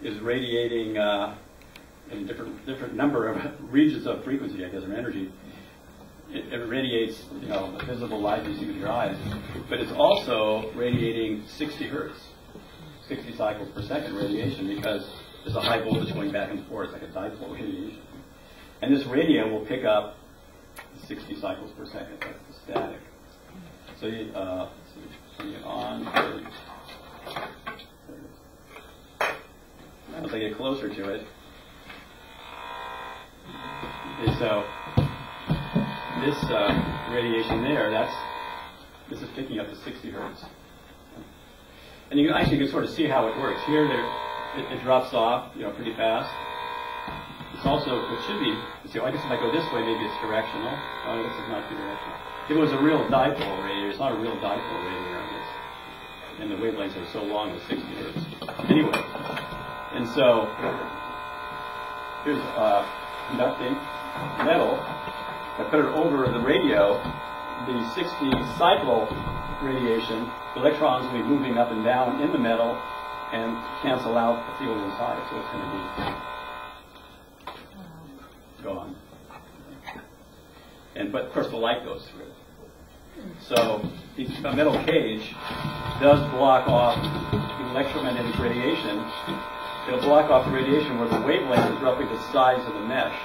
is radiating in a different number of regions of frequency, I guess, or energy. It radiates, the visible light you see with your eyes, but it's also radiating 60 hertz, 60 cycles per second radiation, because there's a high voltage going back and forth, like a dipole radiation. And this radio will pick up 60 cycles per second. That's the static. So you turn it on. As I get closer to it, okay, so this radiation there, this is picking up the 60 hertz. And you can sort of see how it works. Here, it drops off, pretty fast. It's also, it should be, I guess if I go this way, maybe it's directional. Oh, I guess it's not too directional. If it was a real dipole radiator, it's not a real dipole radiator. And the wavelengths are so long with 60 hertz. Anyway, and so here's conducting metal. I put it over the radio, the 60 cycle radiation, the electrons will be moving up and down in the metal and cancel out the field inside. So it's going to be gone. But of course the light goes through. So the metal cage does block off electromagnetic radiation. It'll block off the radiation where the wavelength is roughly the size of the mesh.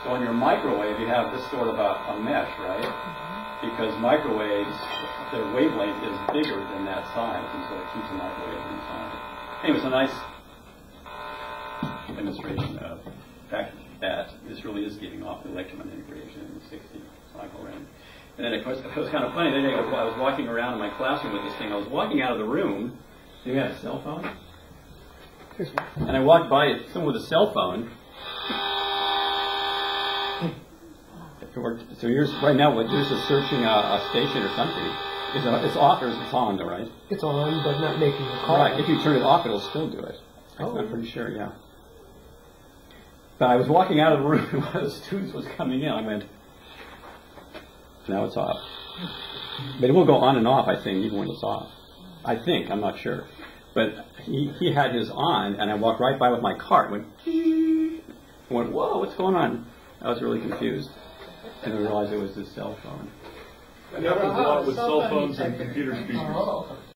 So on your microwave, you have this sort of a mesh, right? Because microwaves, their wavelength is bigger than that size, and so it keeps the microwave inside. Anyway, it's a nice demonstration of the fact that this really is giving off the electromagnetic radiation in the 60 cycle range. And then, of course, it was kind of funny. Then I was walking around in my classroom with this thing. I was walking out of the room. Do you have a cell phone? And I walked by someone with a cell phone. So here's right now. What this is searching a station or something. It's off or it's on, though, right? It's on, but not making a call. Right. If you turn it off, it'll still do it. I'm pretty sure. Yeah. But I was walking out of the room, and one of the students was coming in. I went. Now it's off. But it will go on and off, I think, even when it's off. I think, I'm not sure. But he had his on, and I walked right by with my cart. Went, whoa, what's going on? I was really confused. And I realized it was his cell phone. And that was a lot with cell phones and computer speakers.